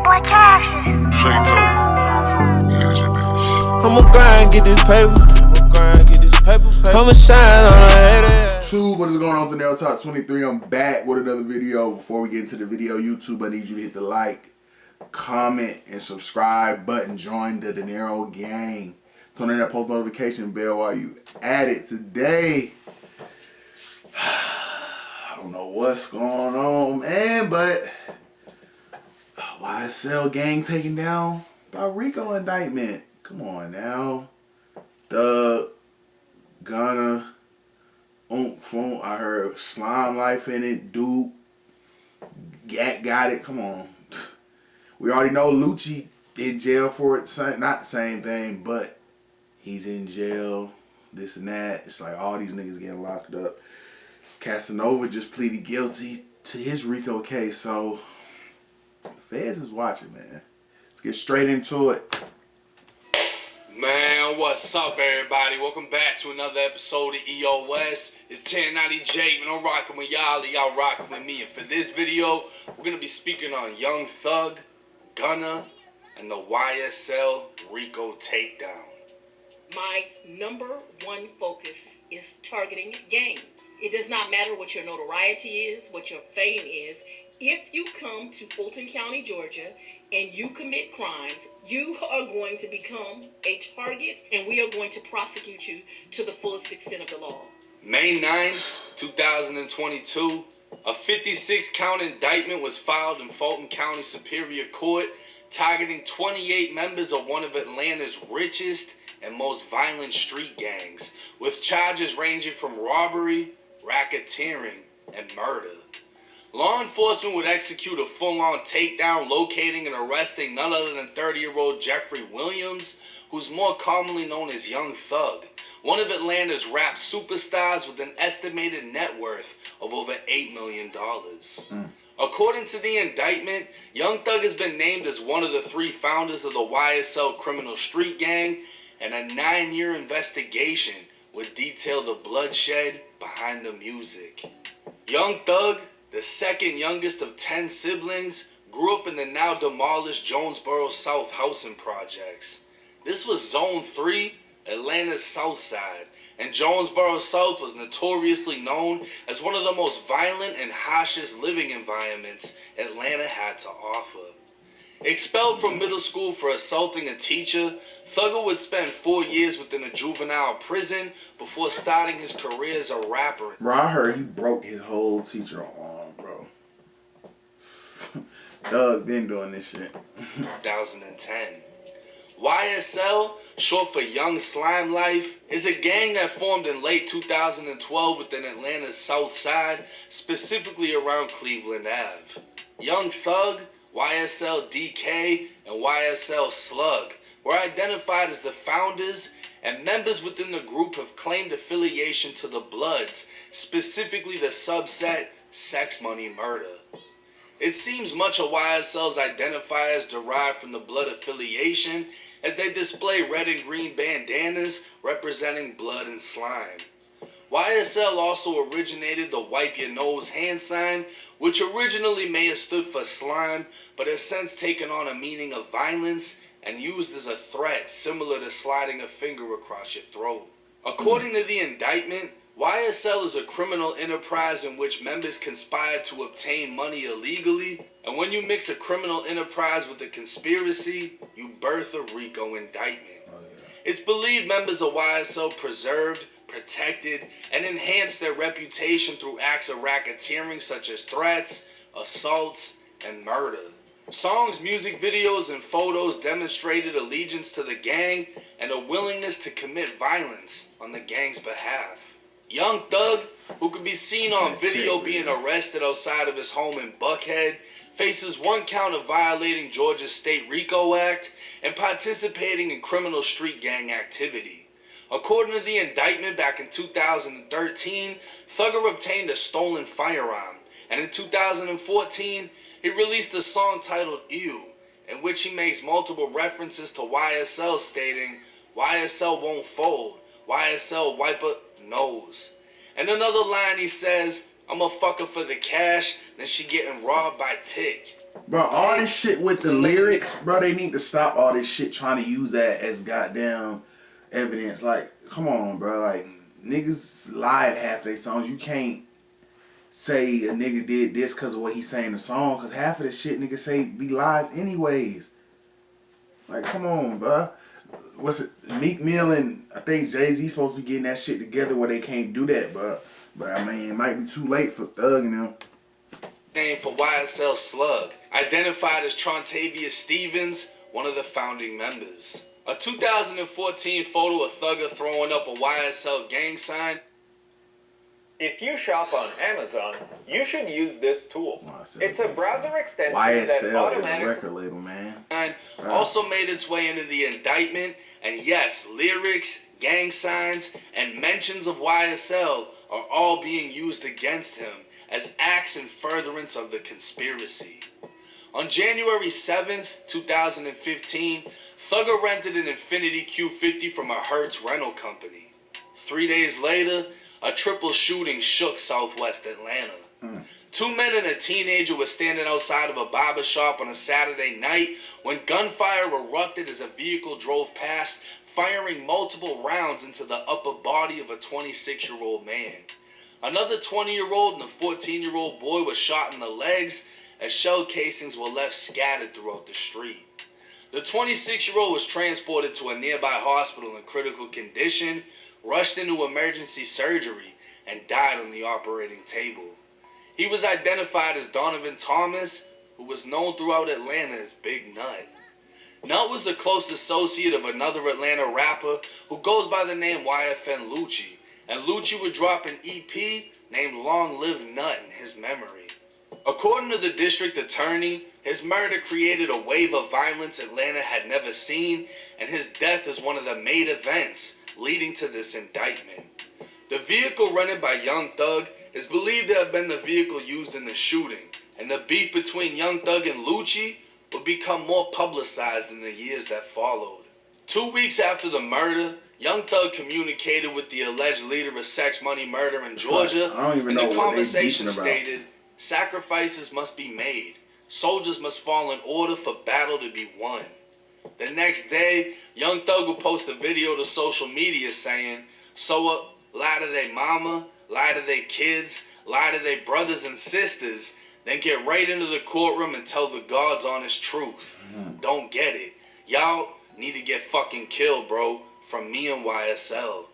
boy Cassius. I'ma grind, get this paper. I'ma shine on the haters. What is going on? Nail Talk 23. I'm back with another video. Before we get into the video, YouTube, I need you to hit the like, comment, and subscribe button. Join the Dinero gang. Turn on that post notification bell while you at it today. I don't know what's going on, man, but YSL gang taken down by RICO indictment. Come on now. Thug, Gunna, I heard Slime Life in it, Duke, got it. Come on. We already know Lucci in jail for it. Not the same thing, but he's in jail, this and that. It's like all these niggas getting locked up. Casanova just pleaded guilty to his RICO case, so the feds is watching, man. Let's get straight into it. Man, what's up, everybody? Welcome back to another episode of EOS. It's 1090J, and I'm rocking with y'all, y'all rocking with me. And for this video, we're going to be speaking on Young Thug, Gunna, and the YSL RICO takedown. My number one focus is targeting gangs. It does not matter what your notoriety is, what your fame is. If you come to Fulton County, Georgia, and you commit crimes, you are going to become a target, and we are going to prosecute you to the fullest extent of the law. May 9, 2022, a 56-count indictment was filed in Fulton County Superior Court targeting 28 members of one of Atlanta's richest and most violent street gangs, with charges ranging from robbery, racketeering, and murder. Law enforcement would execute a full-on takedown, locating and arresting none other than 30-year-old Jeffrey Williams, who's more commonly known as Young Thug, one of Atlanta's rap superstars with an estimated net worth of over $8 million. According to the indictment, Young Thug has been named as one of the 3 founders of the YSL criminal street gang, and a 9-year investigation would detail the bloodshed behind the music. Young Thug, the second youngest of 10 siblings, grew up in the now demolished Jonesboro South housing projects. This was Zone 3, Atlanta's South Side, and Jonesboro South was notoriously known as one of the most violent and harshest living environments Atlanta had to offer. Expelled from middle school for assaulting a teacher, Thugger would spend 4 years within a juvenile prison before starting his career as a rapper. Bro, I heard he broke his whole teacher arm, bro. Thug been doing this shit. 2010. YSL, short for Young Slime Life, is a gang that formed in late 2012 within Atlanta's South Side, specifically around Cleveland Ave. Young Thug, YSL DK, and YSL Slug were identified as the founders, and members within the group have claimed affiliation to the Bloods, specifically the subset Sex Money Murder. It seems much of YSL's identifiers derive from the Blood affiliation, as they display red and green bandanas representing blood and slime. YSL also originated the Wipe Your Nose hand sign, which originally may have stood for slime, but has since taken on a meaning of violence and used as a threat similar to sliding a finger across your throat. According to the indictment, YSL is a criminal enterprise in which members conspire to obtain money illegally, and when you mix a criminal enterprise with a conspiracy, you birth a RICO indictment. It's believed members of YSL preserved, protected, and enhanced their reputation through acts of racketeering such as threats, assaults, and murder. Songs, music videos, and photos demonstrated allegiance to the gang and a willingness to commit violence on the gang's behalf. Young Thug, who could be seen on video being arrested outside of his home in Buckhead, faces 1 count of violating Georgia's state RICO Act and participating in criminal street gang activity. According to the indictment, back in 2013, Thugger obtained a stolen firearm, and in 2014, he released a song titled Ew, in which he makes multiple references to YSL, stating, "YSL won't fold, YSL wipe a nose." And another line he says, I'ma fuck her for the cash, then she getting robbed by Tick. Bro, all this shit with the lyrics, bro, they need to stop all this shit trying to use that as goddamn evidence. Like, come on, bro. Like, niggas lied half their songs. You can't say a nigga did this because of what he sang in the song, because half of the shit niggas say be lies anyways. Like, come on, bro. What's it? Meek Mill and I think Jay-Z supposed to be getting that shit together where they can't do that, but I mean, it might be too late for Thug and them. Name for YSL Slug, identified as Trontavious Stevens, one of the founding members. A 2014 photo of Thugger throwing up a YSL gang sign. If you shop on Amazon, you should use this tool. It's a browser extension YSL that automatically... is a record label, man. Also made its way into the indictment, and yes, lyrics, gang signs, and mentions of YSL are all being used against him as acts in furtherance of the conspiracy. On January 7th, 2015, Thugger rented an Infiniti Q50 from a Hertz rental company. 3 days later, a triple shooting shook Southwest Atlanta. 2 men and a teenager were standing outside of a barber shop on a Saturday night when gunfire erupted as a vehicle drove past, firing multiple rounds into the upper body of a 26-year-old man. Another 20-year-old and a 14-year-old boy were shot in the legs as shell casings were left scattered throughout the street. The 26-year-old was transported to a nearby hospital in critical condition, rushed into emergency surgery, and died on the operating table. He was identified as Donovan Thomas, who was known throughout Atlanta as Big Nut. Nut was a close associate of another Atlanta rapper who goes by the name YFN Lucci, and Lucci would drop an EP named Long Live Nut in his memory. According to the district attorney, his murder created a wave of violence Atlanta had never seen, and his death is one of the main events leading to this indictment. The vehicle rented by Young Thug is believed to have been the vehicle used in the shooting, and the beef between Young Thug and Lucci would become more publicized in the years that followed. 2 weeks after the murder, Young Thug communicated with the alleged leader of Sex Money Murder in Georgia, and the conversation stated, "Sacrifices must be made. Soldiers must fall in order for battle to be won." The next day, Young Thug would post a video to social media saying, "So lie to they mama, lie to they kids, lie to they brothers and sisters, then get right into the courtroom and tell the God's honest truth. Don't get it. Y'all need to get fucking killed, bro, from me and YSL."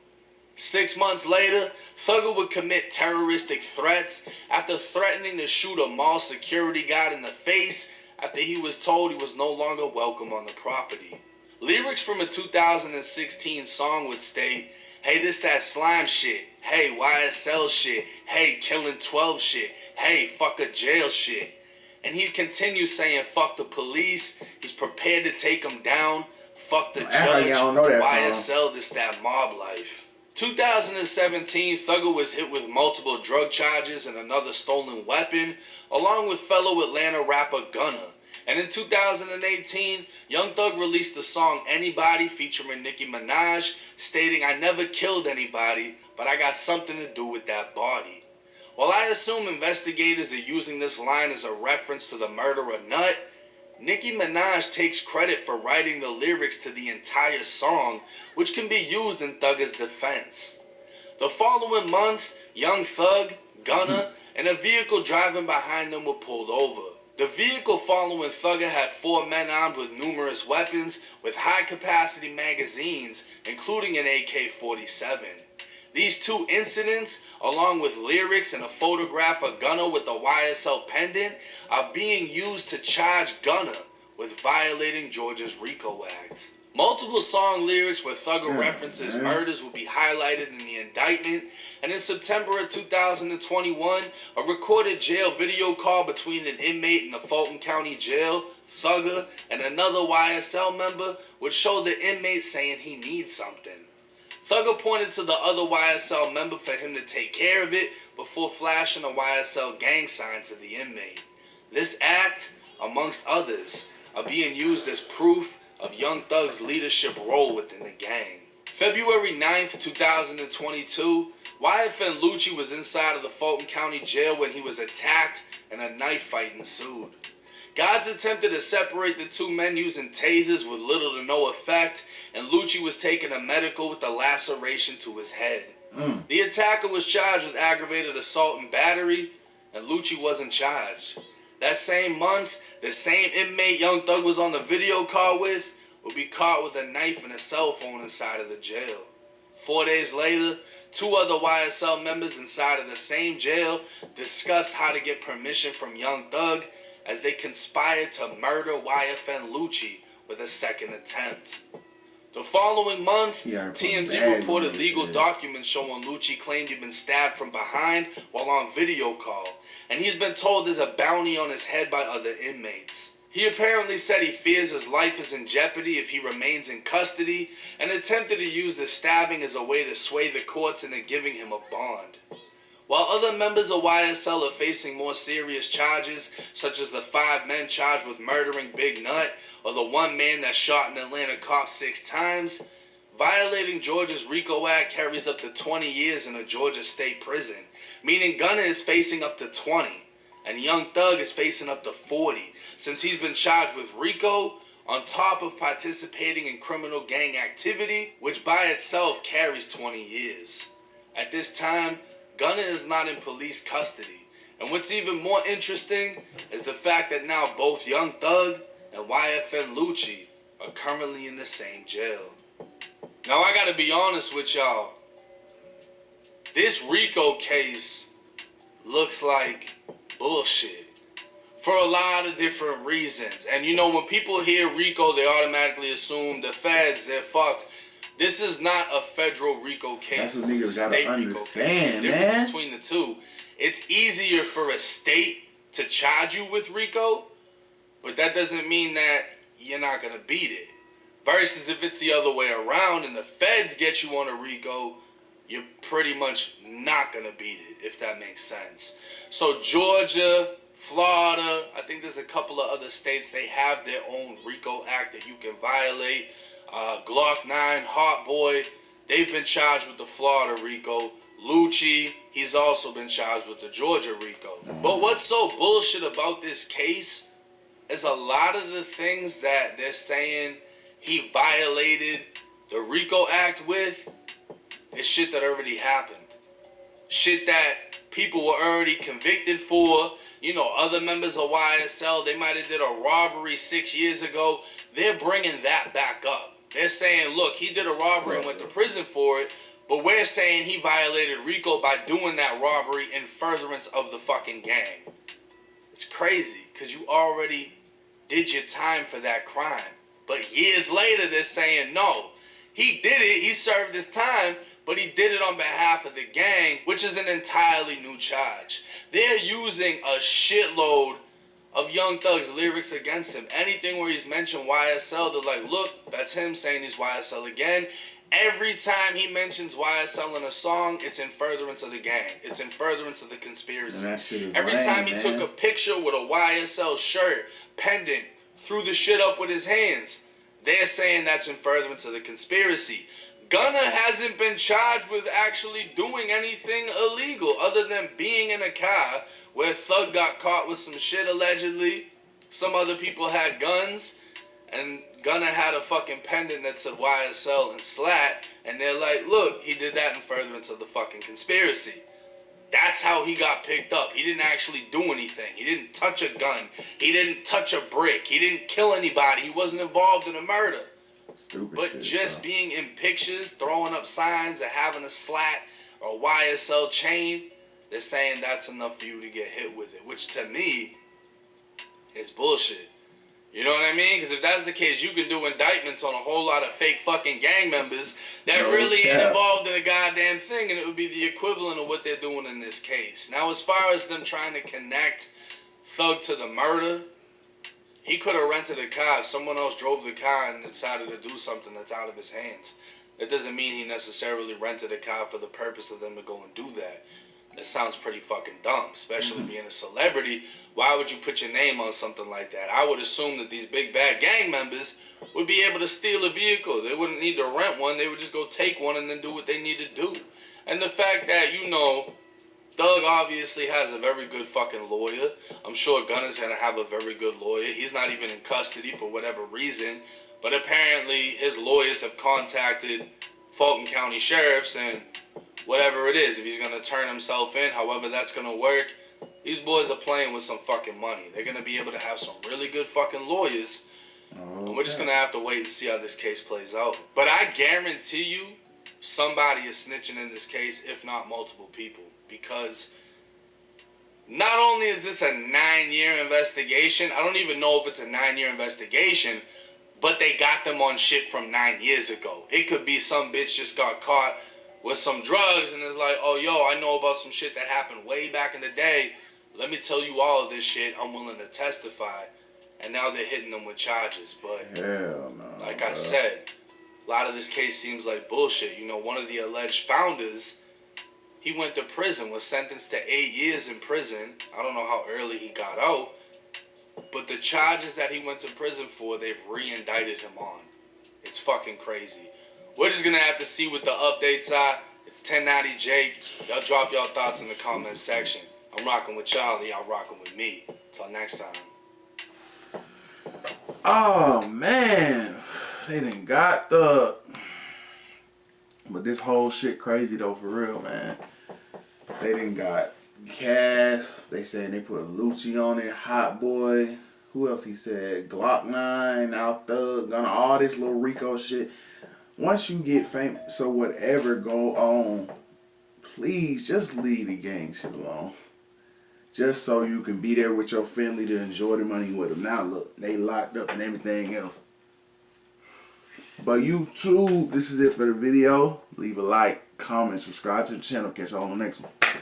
6 months later, Thugger would commit terroristic threats after threatening to shoot a mall security guard in the face after he was told he was no longer welcome on the property. Lyrics from a 2016 song would state, "Hey, this that slime shit. Hey, YSL shit. Hey, killing 12 shit. Hey, fuck a jail shit." And he'd continue saying, "Fuck the police. He's prepared to take them down. Fuck the judge. YSL, this that mob life." 2017, Thugger was hit with multiple drug charges and another stolen weapon, along with fellow Atlanta rapper Gunna. And in 2018, Young Thug released the song Anybody featuring Nicki Minaj, stating, "I never killed anybody, but I got something to do with that body." While I assume investigators are using this line as a reference to the murder of Nut, Nicki Minaj takes credit for writing the lyrics to the entire song, which can be used in Thugger's defense. The following month, Young Thug, Gunna, and a vehicle driving behind them were pulled over. The vehicle following Thugger had 4 men armed with numerous weapons with high-capacity magazines, including an AK-47. These 2 incidents, along with lyrics and a photograph of Gunna with the YSL pendant, are being used to charge Gunna with violating Georgia's RICO Act. Multiple song lyrics where Thugger references murders will be highlighted in the indictment, and in September of 2021, a recorded jail video call between an inmate in the Fulton County Jail, Thugger, and another YSL member would show the inmate saying he needs something. Thugger pointed to the other YSL member for him to take care of it before flashing a YSL gang sign to the inmate. This act, amongst others, are being used as proof of Young Thug's leadership role within the gang. February 9th, 2022, YFN Lucci was inside of the Fulton County Jail when he was attacked and a knife fight ensued. Guards attempted to separate the two men using tasers with little to no effect, and Lucci was taken to medical with a laceration to his head. The attacker was charged with aggravated assault and battery, and Lucci wasn't charged. That same month, the same inmate Young Thug was on the video call with would be caught with a knife and a cell phone inside of the jail. 4 days later, 2 other YSL members inside of the same jail discussed how to get permission from Young Thug as they conspired to murder YFN Lucci with a second attempt. The following month, TMZ reported legal documents showing Lucci claimed he'd been stabbed from behind while on video call, and he's been told there's a bounty on his head by other inmates. He apparently said he fears his life is in jeopardy if he remains in custody, and attempted to use the stabbing as a way to sway the courts into giving him a bond. While other members of YSL are facing more serious charges, such as the 5 men charged with murdering Big Nut, or the 1 man that shot an Atlanta cop 6 times, violating Georgia's RICO Act carries up to 20 years in a Georgia state prison, meaning Gunna is facing up to 20, and Young Thug is facing up to 40, since he's been charged with RICO, on top of participating in criminal gang activity, which by itself carries 20 years. At this time, Gunna is not in police custody, and what's even more interesting is the fact that now both Young Thug and YFN Lucci are currently in the same jail. Now I gotta be honest with y'all, this RICO case looks like bullshit for a lot of different reasons. And you know, when people hear RICO, they automatically assume the feds, they're fucked. This is not a federal RICO case. That's what niggas gotta understand, the difference between the two. It's easier for a state to charge you with RICO, but that doesn't mean that you're not gonna beat it. Versus if it's the other way around and the feds get you on a RICO, you're pretty much not gonna beat it, if that makes sense. So Georgia, Florida, I think there's a couple of other states, they have their own RICO Act that you can violate. Glock 9, Hot Boy, they've been charged with the Florida RICO. Lucci, he's also been charged with the Georgia RICO. But what's so bullshit about this case is a lot of the things that they're saying he violated the RICO Act with is shit that already happened. Shit that people were already convicted for. You know, other members of YSL, they might have did a robbery 6 years ago. They're bringing that back up. They're saying, look, he did a robbery and went to prison for it, but we're saying he violated RICO by doing that robbery in furtherance of the fucking gang. It's crazy, because you already did your time for that crime. But years later, they're saying, no, he did it, he served his time, but he did it on behalf of the gang, which is an entirely new charge. They're using a shitload of Young Thug's lyrics against him. Anything where he's mentioned YSL, they're like, look, that's him saying he's YSL again. Every time he mentions YSL in a song, it's in furtherance of the gang. It's in furtherance of the conspiracy. Every time he took a picture with a YSL shirt, pendant, threw the shit up with his hands, they're saying that's in furtherance of the conspiracy. Gunna hasn't been charged with actually doing anything illegal other than being in a car where Thug got caught with some shit allegedly. Some other people had guns, and Gunna had a fucking pendant that said YSL and Slat, and they're like, look, he did that in furtherance of the fucking conspiracy. That's how he got picked up. He didn't actually do anything. He didn't touch a gun. He didn't touch a brick. He didn't kill anybody. He wasn't involved in a murder. Stupid but shit, just bro. being in pictures, throwing up signs, or having a Slat or YSL chain, they're saying that's enough for you to get hit with it, which to me is bullshit. You know what I mean? Because if that's the case, you can do indictments on a whole lot of fake fucking gang members that really ain't involved in a goddamn thing, and it would be the equivalent of what they're doing in this case. Now, as far as them trying to connect Thug to the murder, he could have rented a car. If someone else drove the car and decided to do something that's out of his hands, that doesn't mean he necessarily rented a car for the purpose of them to go and do that. That sounds pretty fucking dumb, especially being a celebrity. Why would you put your name on something like that? I would assume that these big bad gang members would be able to steal a vehicle. They wouldn't need to rent one. They would just go take one and then do what they need to do. And the fact that, you know, Thug obviously has a very good fucking lawyer. I'm sure Gunna's gonna have a very good lawyer. He's not even in custody for whatever reason. But apparently his lawyers have contacted Fulton County sheriffs and whatever it is, if he's gonna turn himself in, however that's gonna work, these boys are playing with some fucking money. They're gonna be able to have some really good fucking lawyers. And we're just gonna have to wait and see how this case plays out. But I guarantee you, somebody is snitching in this case, if not multiple people. Because not only is this a 9-year investigation, I don't even know if it's a 9-year investigation, but they got them on shit from 9 years ago. It could be some bitch just got caught with some drugs and is like, oh, yo, I know about some shit that happened way back in the day. Let me tell you all of this shit. I'm willing to testify. And now they're hitting them with charges. But hell no, like I said, a lot of this case seems like bullshit. You know, one of the alleged founders, he went to prison, was sentenced to 8 years in prison. I don't know how early he got out. But the charges that he went to prison for, they've re-indicted him on. It's fucking crazy. We're just going to have to see what the updates are. It's 1090 Jake. Y'all drop y'all thoughts in the comment section. I'm rocking with y'all. Y'all rocking with me. Till next time. Oh, man. They done got the... But this whole shit crazy, though, for real, man. They done got Cass. They said they put Lucci on it. Hot Boy. Who else he said? Glock 9, Out Thug, Gunna, all this little RICO shit. Once you get famous or whatever go on, please just leave the gang shit alone. Just so you can be there with your family to enjoy the money with them. Now look, they locked up and everything else. But YouTube, this is it for the video. Leave a like, comment, subscribe to the channel. Catch y'all on the next one.